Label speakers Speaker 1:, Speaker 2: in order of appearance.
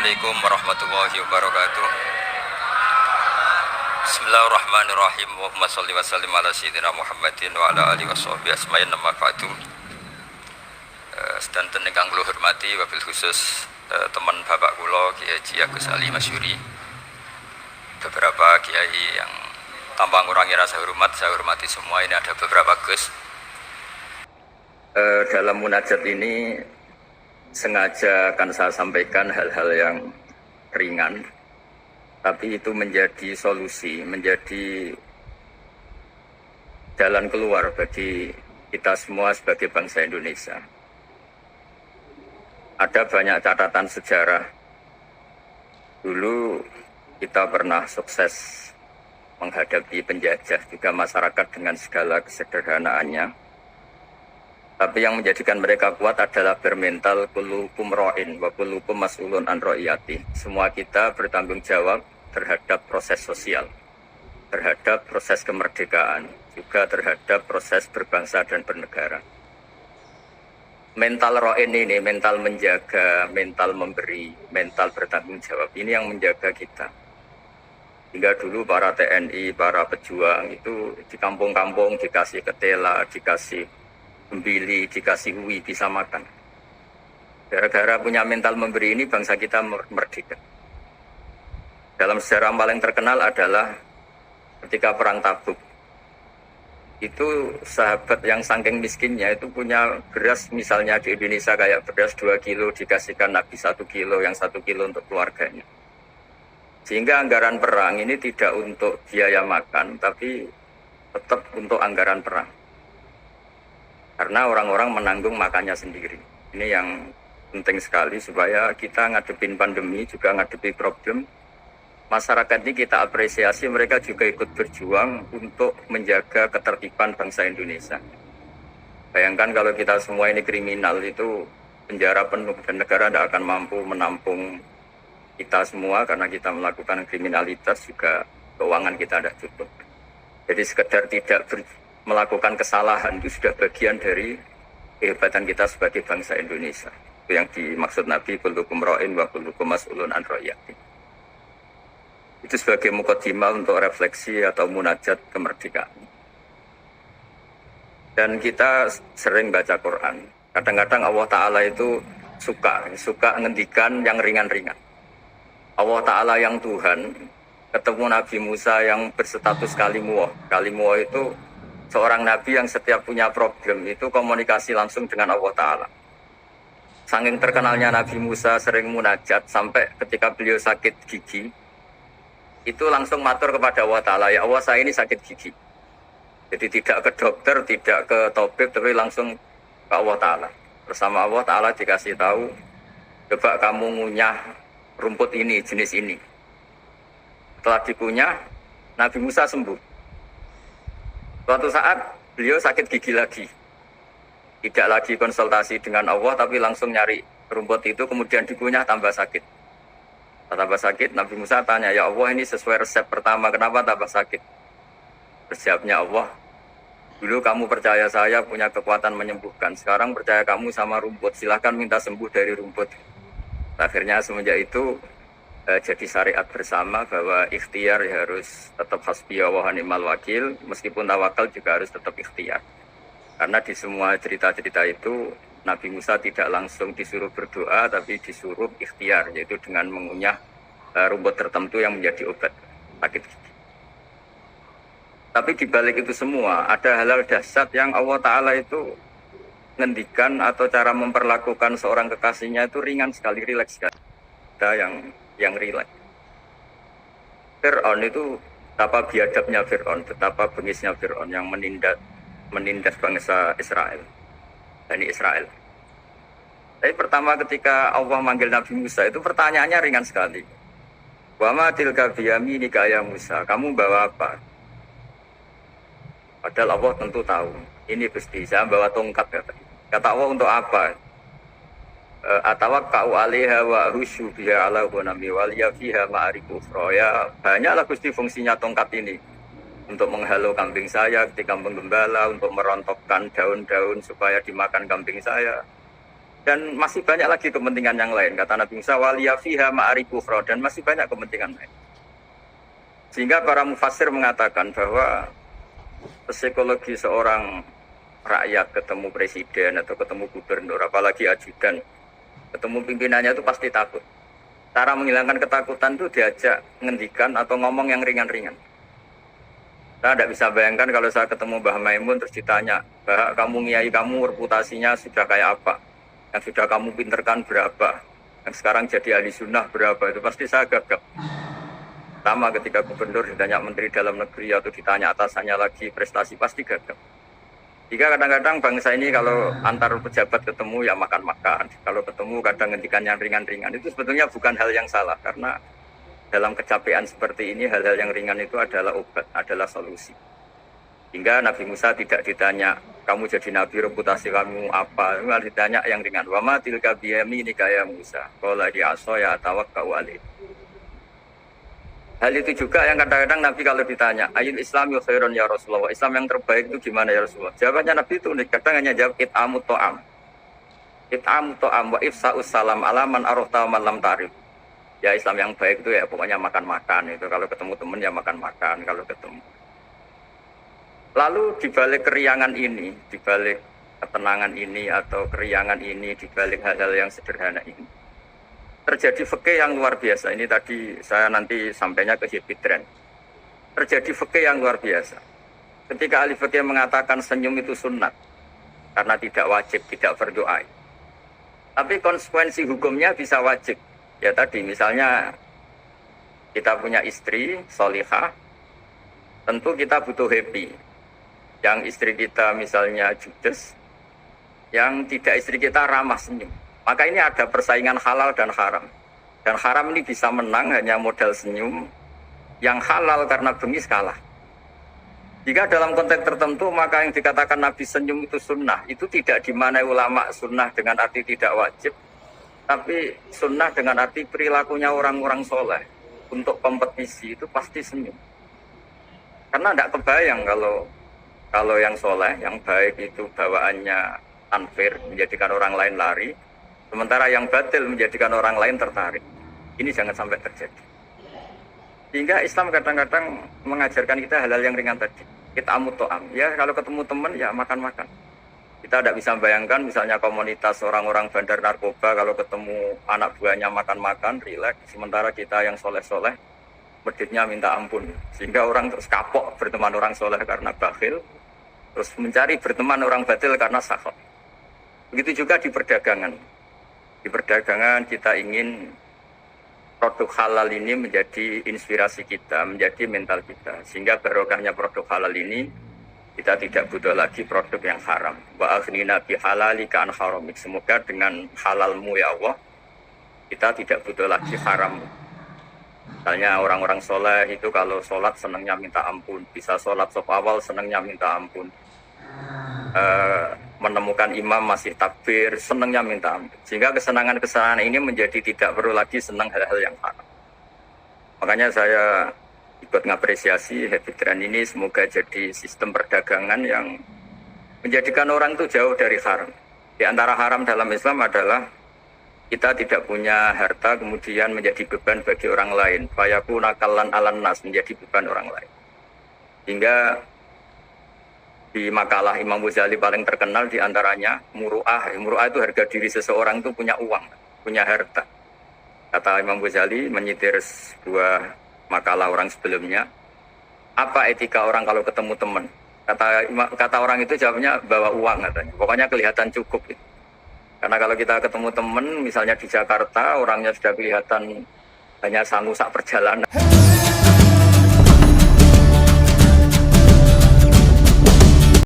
Speaker 1: Assalamualaikum warahmatullahi wabarakatuh. Bismillahirrahmanirrahim. Allahumma sholli wa sallim ala sayyidina Muhammadin wa ala alihi washabbihi asma'in nama ba'du. Sedanten ingkang kula hormati wabil khusus teman bapak kula Kiai Haji Agus Ali Masyuri. Beberapa kiai yang tanpa ngurangi rasa hormat, saya hormati semua. Ini ada beberapa Gus. Dalam munajat ini sengaja akan saya sampaikan hal-hal yang ringan, tapi itu menjadi solusi, menjadi jalan keluar bagi kita semua sebagai bangsa Indonesia. Ada banyak catatan sejarah. Dulu kita pernah sukses menghadapi penjajah, juga masyarakat dengan segala kesederhanaannya. Tapi yang menjadikan mereka kuat adalah bermental kullukum ra'in wa kullukum mas'ulun an ra'iyati. Semua kita bertanggung jawab terhadap proses sosial, terhadap proses kemerdekaan, juga terhadap proses berbangsa dan bernegara. Mental ra'in ini, mental menjaga, mental memberi, mental bertanggung jawab, ini yang menjaga kita. Hingga dulu para TNI, para pejuang itu di kampung-kampung dikasih ketela, dikasih gembili, dikasih uwi, bisa makan. Gara-gara punya mental memberi ini bangsa kita merdeka. Dalam sejarah paling terkenal adalah ketika perang Tabuk. Itu sahabat yang saking miskinnya itu punya beras, misalnya di Indonesia kayak beras 2 kilo dikasihkan Nabi 1 kilo, yang 1 kilo untuk keluarganya. Sehingga anggaran perang ini tidak untuk biaya makan, tapi tetap untuk anggaran perang. Karena orang-orang menanggung makannya sendiri. Ini yang penting sekali supaya kita ngadepin pandemi, juga ngadepi problem. Masyarakat ini kita apresiasi, mereka juga ikut berjuang untuk menjaga ketertiban bangsa Indonesia. Bayangkan kalau kita semua ini kriminal, itu penjara penuh dan negara tidak akan mampu menampung kita semua karena kita melakukan kriminalitas, juga keuangan kita tidak cukup. Jadi sekedar tidak melakukan kesalahan itu sudah bagian dari kehebatan kita sebagai bangsa Indonesia. Itu yang dimaksud Nabi kullukum ra'in wa kullukum mas'ulun an ra'iyati. Itu sebagai mukadimah untuk refleksi atau munajat kemerdekaan. Dan kita sering baca Quran. Kadang-kadang Allah Ta'ala itu suka ngendikan yang ringan-ringan. Allah Ta'ala yang Tuhan ketemu Nabi Musa yang berstatus kalimuwah. Kalimuwah itu seorang nabi yang setiap punya problem itu komunikasi langsung dengan Allah Ta'ala. Saking terkenalnya Nabi Musa sering munajat sampai ketika beliau sakit gigi, itu langsung matur kepada Allah Ta'ala, ya Allah saya ini sakit gigi. Jadi tidak ke dokter, tidak ke tabib, tapi langsung ke Allah Ta'ala. Bersama Allah Ta'ala dikasih tahu, coba kamu ngunyah rumput ini, jenis ini. Setelah dikunyah, Nabi Musa sembuh. Suatu saat beliau sakit gigi lagi. Tidak lagi konsultasi dengan Allah, tapi langsung nyari rumput itu, kemudian dikunyah tambah sakit. Tambah sakit, Nabi Musa tanya, ya Allah ini sesuai resep pertama, kenapa tambah sakit? Resepnya Allah, dulu kamu percaya saya punya kekuatan menyembuhkan, sekarang percaya kamu sama rumput, silahkan minta sembuh dari rumput. Akhirnya semenjak itu jadi syariat bersama bahwa ikhtiar ya harus tetap hasbiyallah wa ni'mal wakil, meskipun tawakal juga harus tetap ikhtiar. Karena di semua cerita-cerita itu Nabi Musa tidak langsung disuruh berdoa, tapi disuruh ikhtiar, yaitu dengan mengunyah rumput tertentu yang menjadi obat sakit gigi. Tapi di balik itu semua ada hal-hal dahsyat yang Allah Ta'ala itu ngendikan, atau cara memperlakukan seorang kekasihnya itu ringan sekali, rileks sekali. Ada yang rileks. Fir'aun itu betapa biadabnya Fir'aun, betapa bengisnya Fir'aun yang menindas bangsa Israel, Bani Israel. Tapi pertama ketika Allah manggil Nabi Musa itu pertanyaannya ringan sekali. Wa ma tilka biyaminika ya Musa, kamu bawa apa? Padahal Allah tentu tahu. Ini Gusti, saya bawa tongkat. Kata Allah, untuk apa? Atawakka'u 'alaiha wa husyu biha 'ala ghanami wal yafiha ma'arifu ukhra. Ya, banyaklah Gusti fungsinya tongkat ini. Untuk menghalau kambing saya ketika menggembala, untuk merontokkan daun-daun supaya dimakan kambing saya. Dan masih banyak lagi kepentingan yang lain. Kata Nabi Musa, waliya fiha ma'ari kufra, dan masih banyak kepentingan lain. Sehingga para mufassir mengatakan bahwa psikologi seorang rakyat ketemu presiden atau ketemu gubernur, apalagi ajudan, ketemu pimpinannya itu pasti takut. Cara menghilangkan ketakutan itu diajak ngendikan atau ngomong yang ringan-ringan. Saya tidak bisa bayangkan kalau saya ketemu Mbah Maimun terus ditanya, Mbah, kamu ngiyai kamu reputasinya sudah kayak apa? Yang sudah kamu pinterkan berapa? Yang sekarang jadi ahli sunnah berapa? Itu pasti saya gagap. Sama ketika gubernur ditanya menteri dalam negeri atau ditanya atasannya lagi prestasi, pasti gagap. Jika kadang-kadang bangsa ini kalau antar pejabat ketemu ya makan-makan. Kalau ketemu kadang ngendikan yang ringan-ringan. Itu sebetulnya bukan hal yang salah. Karena dalam kecapean seperti ini hal-hal yang ringan itu adalah obat, adalah solusi. Hingga Nabi Musa tidak ditanya, kamu jadi nabi reputasi kamu apa? Malah ditanya yang ringan. Wa ma tilka biyaminika ya Musa. Qala di asaya tawakkau alaihi. Hal itu juga yang kadang-kadang Nabi kalau ditanya, ayul Islam khairun ya Rasulullah, Islam yang terbaik itu gimana ya Rasulullah? Jawabannya Nabi itu unik, kadang hanya jawab it'amut to'am. It'amut to'am wa ifsa'us salam alaman arufta man lam ta'rif. Ya Islam yang baik itu ya pokoknya makan-makan itu, kalau ketemu teman ya makan-makan kalau ketemu. Lalu dibalik keriangan ini, dibalik ketenangan ini atau keriangan ini, dibalik hal-hal yang sederhana ini, terjadi fikih yang luar biasa. Ini tadi saya nanti sampainya ke Hibitren. Terjadi fikih yang luar biasa. Ketika ahli fikih mengatakan senyum itu sunat, karena tidak wajib, tidak berdoa. Tapi konsekuensi hukumnya bisa wajib. Ya tadi misalnya kita punya istri, solihah, tentu kita butuh happy. Yang istri kita misalnya judes, yang tidak istri kita ramah senyum. Maka ini ada persaingan halal dan haram. Dan haram ini bisa menang hanya modal senyum. Yang halal karena bengis kalah. Jika dalam konteks tertentu maka yang dikatakan Nabi senyum itu sunnah. Itu tidak dimanai ulama sunnah dengan arti tidak wajib. Tapi sunnah dengan arti perilakunya orang-orang soleh. Untuk kompetisi itu pasti senyum. Karena tidak kebayang kalau yang soleh, yang baik itu bawaannya unfair, menjadikan orang lain lari. Sementara yang batil menjadikan orang lain tertarik. Ini jangan sampai terjadi. Sehingga Islam kadang-kadang mengajarkan kita hal-hal yang ringan tadi. Kita amut to'am. Ya kalau ketemu teman ya makan-makan. Kita tidak bisa bayangkan misalnya komunitas orang-orang bandar narkoba kalau ketemu anak buahnya makan-makan, rileks. Sementara kita yang soleh-soleh, meditnya minta ampun. Sehingga orang terus kapok berteman orang soleh karena bakhil. Terus mencari berteman orang batil karena sakhot. Begitu juga di perdagangan. Di perdagangan kita ingin produk halal ini menjadi inspirasi kita, menjadi mental kita. Sehingga barokahnya produk halal ini, kita tidak butuh lagi produk yang haram. Wa aghnina bi halalika an haramik. Semoga dengan halalmu ya Allah, kita tidak butuh lagi haram. Misalnya orang-orang soleh itu kalau sholat senangnya minta ampun. Bisa sholat saf awal senangnya minta ampun. Menemukan imam masih takbir, senangnya minta ampun. Sehingga kesenangan-kesenangan ini menjadi tidak perlu lagi senang hal-hal yang haram. Makanya saya ikut ngapresiasi habit trend ini, semoga jadi sistem perdagangan yang menjadikan orang itu jauh dari haram. Di antara haram dalam Islam adalah kita tidak punya harta kemudian menjadi beban bagi orang lain. Fayakuna kallan alan nas, menjadi beban orang lain. Hingga di makalah Imam Ghazali paling terkenal diantaranya muru'ah. Muru'ah itu harga diri seseorang itu punya uang, punya harta. Kata Imam Ghazali menyitir sebuah makalah orang sebelumnya, apa etika orang kalau ketemu teman? Kata orang itu jawabnya bawa uang katanya. Pokoknya kelihatan cukup. Karena kalau kita ketemu teman, misalnya di Jakarta, orangnya sudah kelihatan hanya sanggup sak perjalanan.